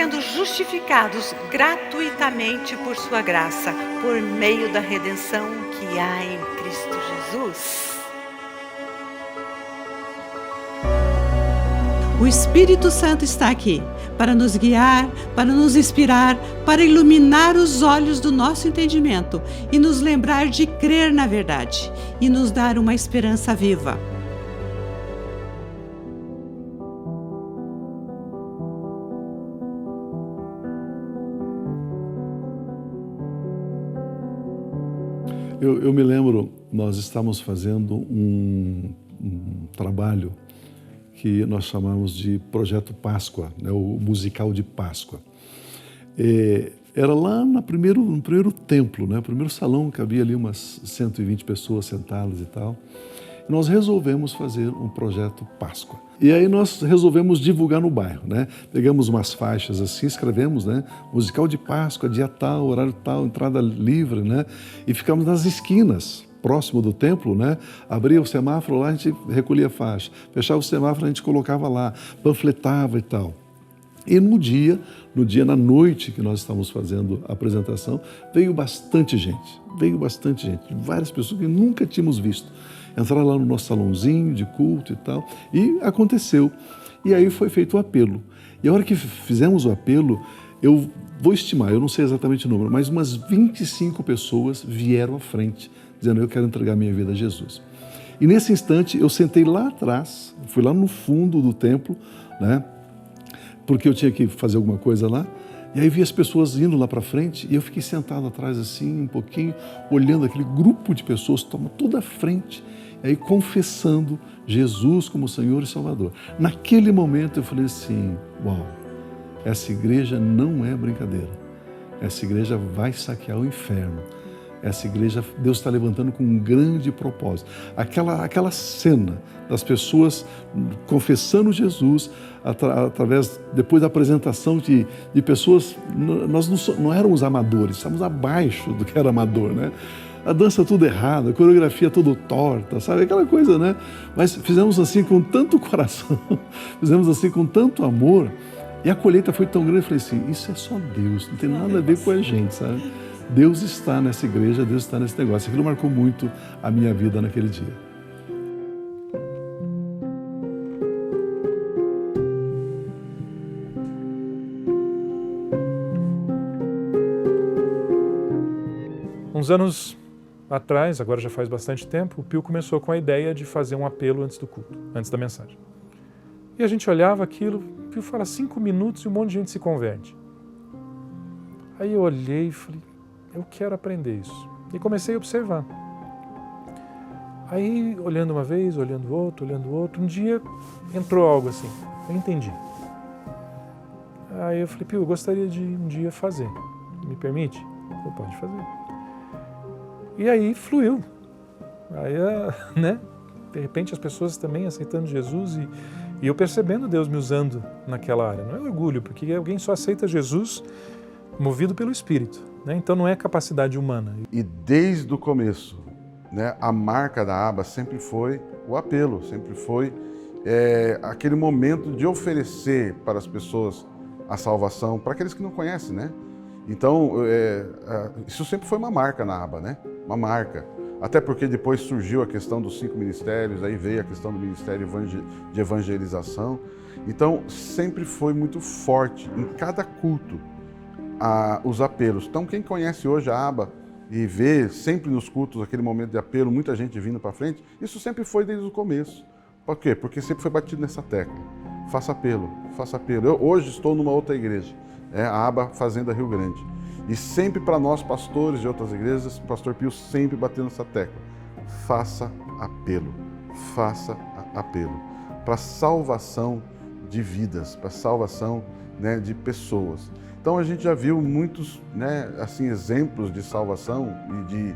sendo justificados gratuitamente por sua graça, por meio da redenção que há em Cristo Jesus. O Espírito Santo está aqui para nos guiar, para nos inspirar, para iluminar os olhos do nosso entendimento e nos lembrar de crer na verdade e nos dar uma esperança viva. Eu me lembro, nós estávamos fazendo um trabalho que nós chamamos de Projeto Páscoa, né, o musical de Páscoa. Era lá no primeiro templo, né, o primeiro salão, cabia ali umas 120 pessoas sentadas e tal. E nós resolvemos fazer um projeto Páscoa. E aí nós resolvemos divulgar no bairro, né? Pegamos umas faixas assim, escrevemos, né? Musical de Páscoa, dia tal, horário tal, entrada livre, né? E ficamos nas esquinas, próximo do templo, né? Abria o semáforo lá, a gente recolhia a faixa. Fechava o semáforo, a gente colocava lá, panfletava e tal. E na noite que nós estávamos fazendo a apresentação, veio bastante gente, várias pessoas que nunca tínhamos visto. Entraram lá no nosso salãozinho de culto e tal, e aconteceu. E aí foi feito o apelo. E a hora que fizemos o apelo, eu vou estimar, eu não sei exatamente o número, mas umas 25 pessoas vieram à frente, dizendo: eu quero entregar minha vida a Jesus. E nesse instante eu sentei lá atrás, fui lá no fundo do templo, né? Porque eu tinha que fazer alguma coisa lá, e aí vi as pessoas indo lá para frente, e eu fiquei sentado atrás assim, um pouquinho, olhando aquele grupo de pessoas, toda à frente, e aí confessando Jesus como Senhor e Salvador. Naquele momento eu falei assim: uau, essa igreja não é brincadeira, essa igreja vai saquear o inferno. Essa igreja, Deus está levantando com um grande propósito. Aquela cena das pessoas confessando Jesus, depois da apresentação de pessoas, nós não éramos amadores, estávamos abaixo do que era amador, né? A dança tudo errada, a coreografia tudo torta, sabe? Aquela coisa, né? Mas fizemos assim com tanto coração, fizemos assim com tanto amor, e a colheita foi tão grande, eu falei assim: isso é só Deus, não tem nada a ver com a gente, sabe? Deus está nessa igreja, Deus está nesse negócio. Aquilo marcou muito a minha vida naquele dia. Uns anos atrás, agora já faz bastante tempo, o Pio começou com a ideia de fazer um apelo antes do culto, antes da mensagem. E a gente olhava aquilo, o Pio fala 5 minutos e um monte de gente se converte. Aí eu olhei e falei: eu quero aprender isso. E comecei a observar. Aí, olhando uma vez, olhando outro, um dia entrou algo assim. Eu entendi. Aí eu falei: Pio, eu gostaria de um dia fazer. Me permite? Eu pode fazer. E aí fluiu. Aí, né? De repente as pessoas também aceitando Jesus e eu percebendo Deus me usando naquela área. Não é orgulho, porque alguém só aceita Jesus movido pelo Espírito, né? Então não é capacidade humana. E desde o começo, né, a marca da ABA sempre foi o apelo, sempre foi aquele momento de oferecer para as pessoas a salvação, para aqueles que não conhecem, né? Então, isso sempre foi uma marca na ABA, né? Uma marca. Até porque depois surgiu a questão dos 5 ministérios, aí veio a questão do ministério de evangelização. Então, sempre foi muito forte em cada culto os apelos. Então, quem conhece hoje a ABA e vê sempre nos cultos aquele momento de apelo, muita gente vindo para frente, isso sempre foi desde o começo. Por quê? Porque sempre foi batido nessa tecla. Faça apelo, faça apelo. Eu hoje estou numa outra igreja, a ABA Fazenda Rio Grande. E sempre para nós, pastores de outras igrejas, o pastor Pio sempre batendo nessa tecla. Faça apelo para salvação de vidas, para salvação, né, de pessoas. Então a gente já viu muitos, né, assim, exemplos de salvação e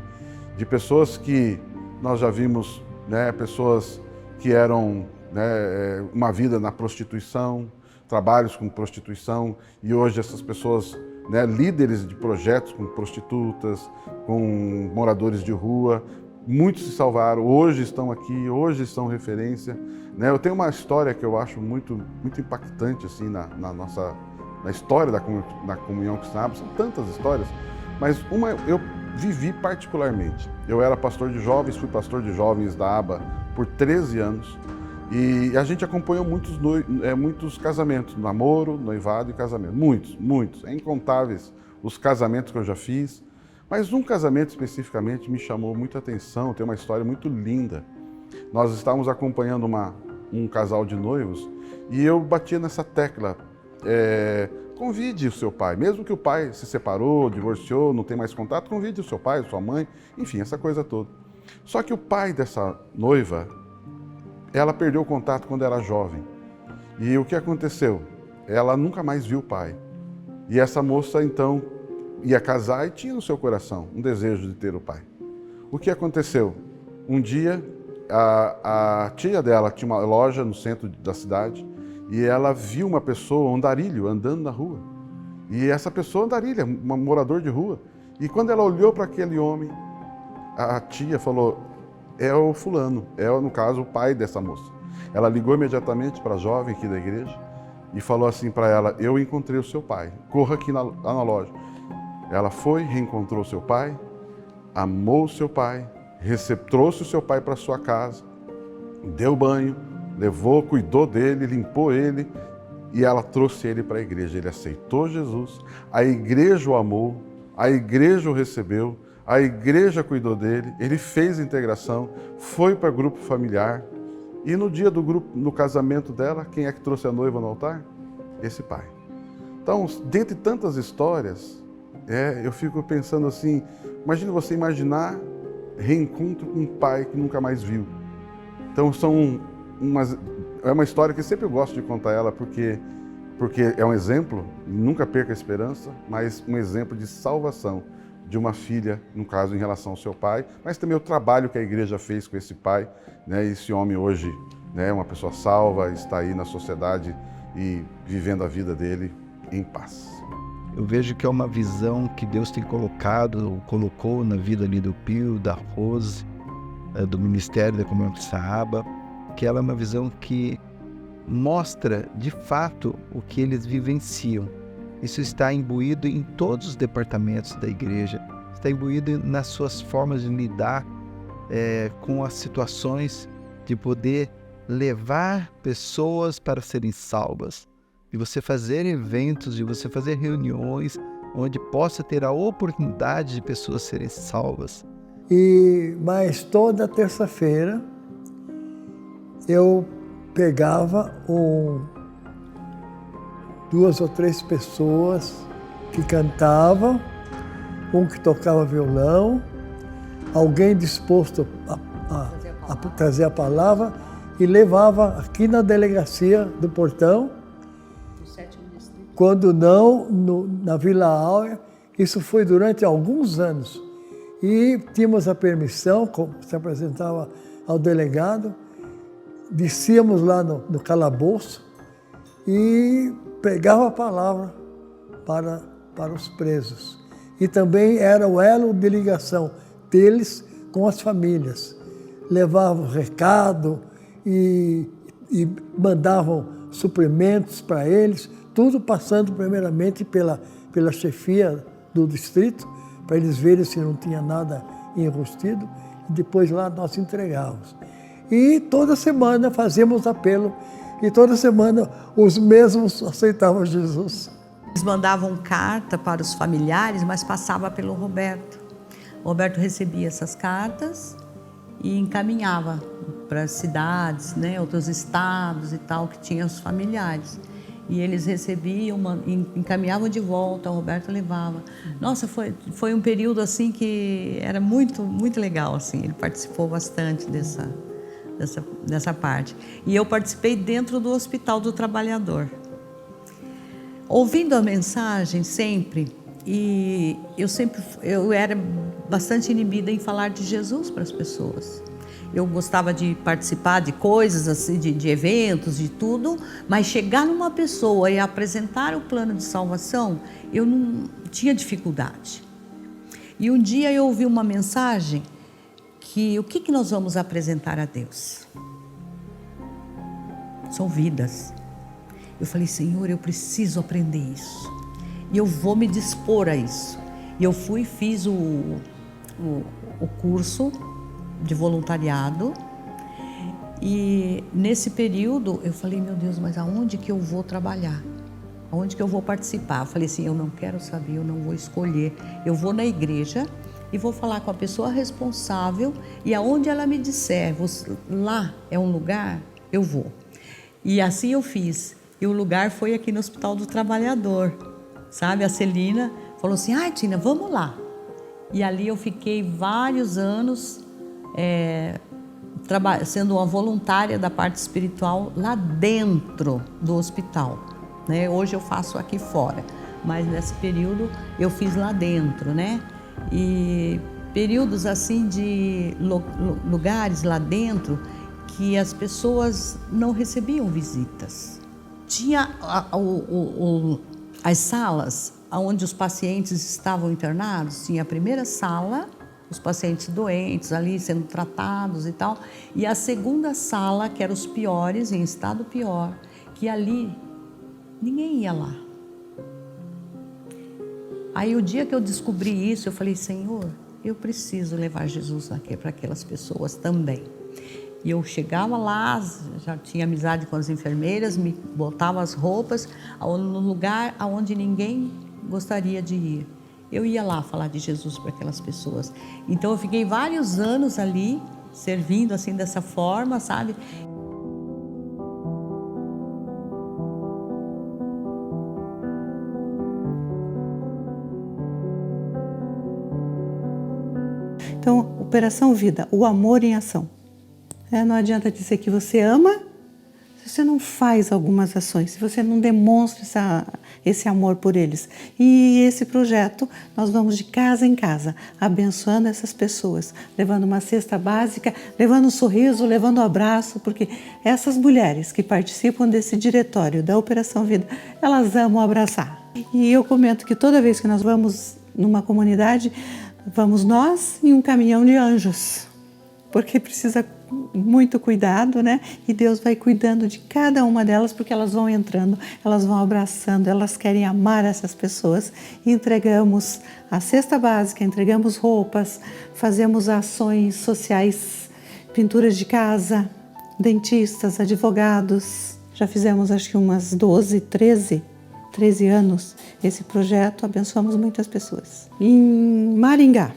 de pessoas que nós já vimos, né, pessoas que eram, né, uma vida na prostituição, trabalhos com prostituição, e hoje essas pessoas, né, líderes de projetos com prostitutas, com moradores de rua, muitos se salvaram, hoje estão aqui, hoje são referência, né? Eu tenho uma história que eu acho muito impactante assim, na da história da comunhão cristã, são tantas histórias, mas uma eu vivi particularmente. Eu era pastor de jovens, fui pastor de jovens da ABA por 13 anos e a gente acompanhou muitos casamentos, namoro, noivado e casamento, muitos, é incontáveis os casamentos que eu já fiz, mas um casamento especificamente me chamou muita atenção, tem uma história muito linda. Nós estávamos acompanhando um casal de noivos e eu batia nessa tecla, convide o seu pai, mesmo que o pai se separou, divorciou, não tem mais contato, convide o seu pai, sua mãe, enfim, essa coisa toda. Só que o pai dessa noiva, ela perdeu o contato quando era jovem. E o que aconteceu? Ela nunca mais viu o pai. E essa moça, então, ia casar e tinha no seu coração um desejo de ter o pai. O que aconteceu? Um dia, a tia dela tinha uma loja no centro da cidade e ela viu uma pessoa, um andarilho, andando na rua. E essa pessoa, andarilha, um morador de rua. E quando ela olhou para aquele homem, a tia falou, é o fulano, no caso, o pai dessa moça. Ela ligou imediatamente para a jovem aqui da igreja e falou assim para ela, eu encontrei o seu pai, corra aqui lá na loja. Ela foi, reencontrou seu pai, amou o seu pai, trouxe o seu pai para sua casa, deu banho, levou, cuidou dele, limpou ele e ela trouxe ele para a igreja. Ele aceitou Jesus, a igreja o amou, a igreja o recebeu, a igreja cuidou dele, ele fez integração, foi para o grupo familiar e no dia do casamento dela, quem é que trouxe a noiva no altar? Esse pai. Então, dentre tantas histórias, eu fico pensando assim, imagina você imaginar reencontro com um pai que nunca mais viu. Então é uma história que sempre eu gosto de contar ela, porque é um exemplo, nunca perca a esperança, mas um exemplo de salvação de uma filha, no caso em relação ao seu pai, mas também o trabalho que a igreja fez com esse pai, né? Esse homem hoje é uma pessoa salva, está aí na sociedade e vivendo a vida dele em paz. Eu vejo que é uma visão que Deus tem colocou na vida ali do Pio, da Rose, do Ministério da Comunhão Cristã ABA, que ela é uma visão que mostra de fato o que eles vivenciam. Isso está imbuído em todos os departamentos da igreja, está imbuído nas suas formas de lidar com as situações, de poder levar pessoas para serem salvas, de você fazer eventos, de você fazer reuniões onde possa ter a oportunidade de pessoas serem salvas. Mas toda terça-feira eu pegava 2 ou 3 pessoas que cantavam, um que tocava violão, alguém disposto a trazer a palavra e levava aqui na delegacia do Portão, quando não, na Vila Áurea. Isso foi durante alguns anos. E tínhamos a permissão, se apresentava ao delegado, descíamos lá no calabouço e pregava a palavra para os presos. E também era o elo de ligação deles com as famílias. Levavam recado e mandavam suprimentos para eles, tudo passando primeiramente pela chefia do distrito, para eles verem se não tinha nada enrustido, e depois lá nós entregávamos. E toda semana fazíamos apelo, e toda semana os mesmos aceitavam Jesus. Eles mandavam carta para os familiares, mas passava pelo Roberto. O Roberto recebia essas cartas e encaminhava para as cidades, outros estados e tal, que tinham os familiares. E eles recebiam, encaminhavam de volta, o Roberto levava. Nossa, foi um período assim que era muito, muito legal, assim. Ele participou bastante dessa parte. E eu participei dentro do Hospital do Trabalhador. Ouvindo a mensagem sempre, e eu era bastante inibida em falar de Jesus para as pessoas. Eu gostava de participar de coisas, assim, de eventos, de tudo, mas chegar numa pessoa e apresentar o plano de salvação, eu não tinha dificuldade. E um dia eu ouvi uma mensagem que o que nós vamos apresentar a Deus? São vidas. Eu falei, Senhor, eu preciso aprender isso. E eu vou me dispor a isso. E eu fui e fiz o curso de voluntariado. E nesse período eu falei, meu Deus, mas aonde que eu vou trabalhar? Aonde que eu vou participar? Eu falei assim, eu não quero saber, eu não vou escolher. Eu vou na igreja e vou falar com a pessoa responsável e aonde ela me disser, lá é um lugar, eu vou. E assim eu fiz. E o lugar foi aqui no Hospital do Trabalhador, sabe? A Celina falou assim, ai Tina, vamos lá. E ali eu fiquei vários anos sendo uma voluntária da parte espiritual lá dentro do hospital, né? Hoje eu faço aqui fora, mas nesse período eu fiz lá dentro, né? E períodos assim de lugares lá dentro que as pessoas não recebiam visitas. Tinha as salas onde os pacientes estavam internados, tinha a primeira sala, os pacientes doentes ali sendo tratados e tal, e a segunda sala, que eram os piores, em estado pior, que ali ninguém ia lá. Aí o dia que eu descobri isso, eu falei, Senhor, eu preciso levar Jesus aqui para aquelas pessoas também. E eu chegava lá, já tinha amizade com as enfermeiras, me botava as roupas no lugar onde ninguém gostaria de ir. Eu ia lá falar de Jesus para aquelas pessoas. Então eu fiquei vários anos ali, servindo assim dessa forma, sabe? Então, Operação Vida, o amor em ação. Não adianta dizer que você ama se você não faz algumas ações, se você não demonstra esse amor por eles. E esse projeto, nós vamos de casa em casa, abençoando essas pessoas, levando uma cesta básica, levando um sorriso, levando um abraço, porque essas mulheres que participam desse diretório da Operação Vida, elas amam abraçar. E eu comento que toda vez que nós vamos numa comunidade, vamos nós e um caminhão de anjos, porque precisa muito cuidado, né? E Deus vai cuidando de cada uma delas, porque elas vão entrando, elas vão abraçando, elas querem amar essas pessoas. E entregamos a cesta básica, entregamos roupas, fazemos ações sociais, pinturas de casa, dentistas, advogados. Já fizemos acho que umas 13 anos esse projeto, abençoamos muitas pessoas. Em Maringá,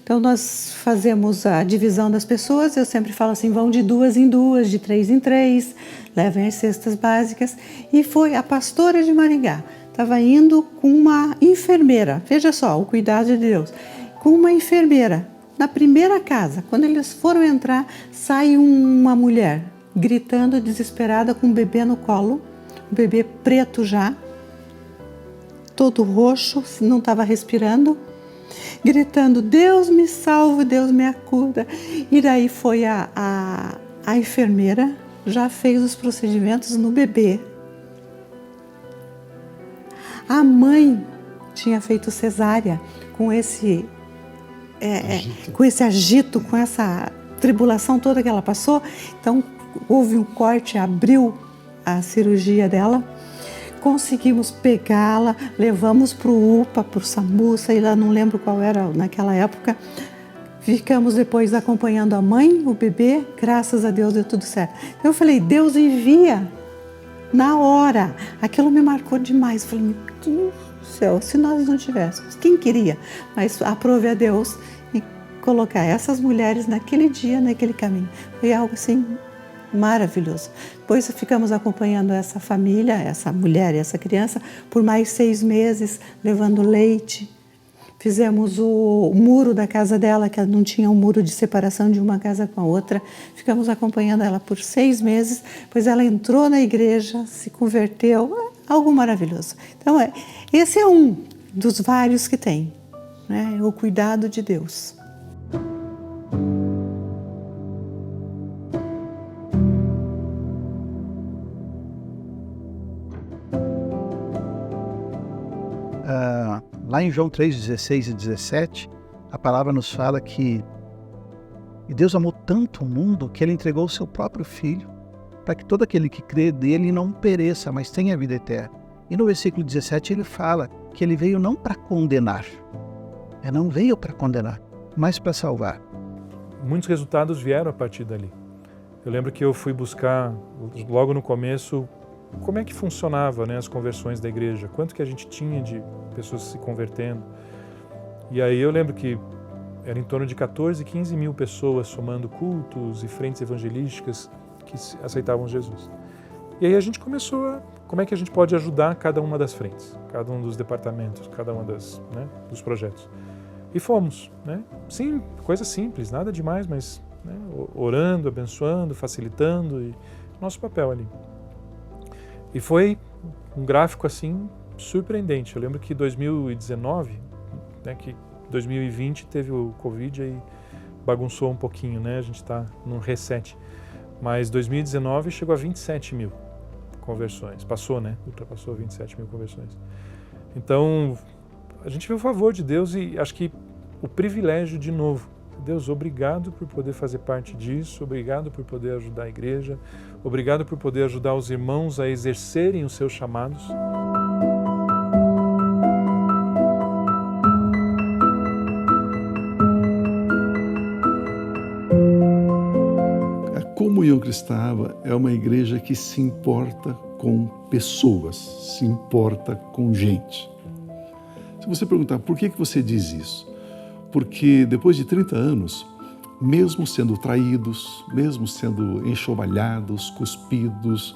então nós fazemos a divisão das pessoas, eu sempre falo assim, vão de 2 em 2, de 3 em 3, levem as cestas básicas. E foi a pastora de Maringá, estava indo com uma enfermeira, veja só, o cuidado de Deus, com uma enfermeira. Na primeira casa, quando eles foram entrar, sai uma mulher gritando, desesperada, com um bebê no colo, um bebê preto já, todo roxo, não estava respirando, gritando, Deus me salva, Deus me acuda. E daí foi a enfermeira, já fez os procedimentos no bebê. A mãe tinha feito cesárea com esse agito, com essa tribulação toda que ela passou. Então houve um corte, abriu a cirurgia dela. Conseguimos pegá-la, levamos para o UPA, para o SAMU, sei lá, não lembro qual era naquela época. Ficamos depois acompanhando a mãe, o bebê, graças a Deus deu tudo certo. Então eu falei, Deus envia na hora. Aquilo me marcou demais. Eu falei, meu Deus do céu, se nós não tivéssemos, quem queria? Mas aprove a Deus em colocar essas mulheres naquele dia, naquele caminho. Foi algo assim maravilhoso. Depois ficamos acompanhando essa família, essa mulher e essa criança por mais 6 meses, levando leite. Fizemos o muro da casa dela, que não tinha um muro de separação de uma casa com a outra. Ficamos acompanhando ela por 6 meses, pois ela entrou na igreja, se converteu, algo maravilhoso. Então, esse é um dos vários que tem, né? O cuidado de Deus. Lá em João 3, 16 e 17, a palavra nos fala que Deus amou tanto o mundo que Ele entregou o seu próprio Filho para que todo aquele que crê dele não pereça, mas tenha vida eterna. E no versículo 17 ele fala que ele veio não para condenar, não veio para condenar, mas para salvar. Muitos resultados vieram a partir dali. Eu lembro que eu fui buscar, logo no começo, como é que funcionava, né, as conversões da igreja, quanto que a gente tinha de pessoas se convertendo. E aí eu lembro que era em torno de 14, 15 mil pessoas, somando cultos e frentes evangelísticas que aceitavam Jesus. E aí a gente começou a, como é que a gente pode ajudar cada uma das frentes, cada um dos departamentos, cada uma dos projetos. E fomos, né? Sim, coisa simples, nada demais, mas né, orando, abençoando, facilitando, e nosso papel ali. E foi um gráfico assim surpreendente. Eu lembro que 2019, né, que 2020 teve o Covid e bagunçou um pouquinho, né? A gente está num reset. Mas 2019 chegou a 27 mil conversões. Passou, né? Ultrapassou 27 mil conversões. Então, a gente vê o favor de Deus e acho que o privilégio de novo. Deus, obrigado por poder fazer parte disso, obrigado por poder ajudar a igreja, obrigado por poder ajudar os irmãos a exercerem os seus chamados. A Comunhão Cristã é uma igreja que se importa com pessoas, se importa com gente. Se você perguntar por que você diz isso, porque depois de 30 anos, mesmo sendo traídos, mesmo sendo enxovalhados, cuspidos,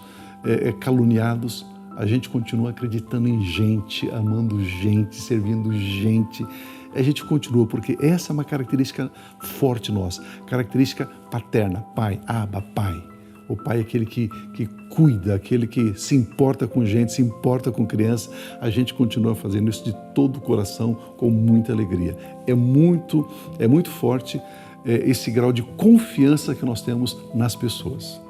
caluniados, a gente continua acreditando em gente, amando gente, servindo gente. A gente continua, porque essa é uma característica forte nossa, característica paterna, pai, Abba, pai. O pai é aquele que cuida, aquele que se importa com gente, se importa com criança. A gente continua fazendo isso de todo o coração, com muita alegria. É muito forte esse grau de confiança que nós temos nas pessoas.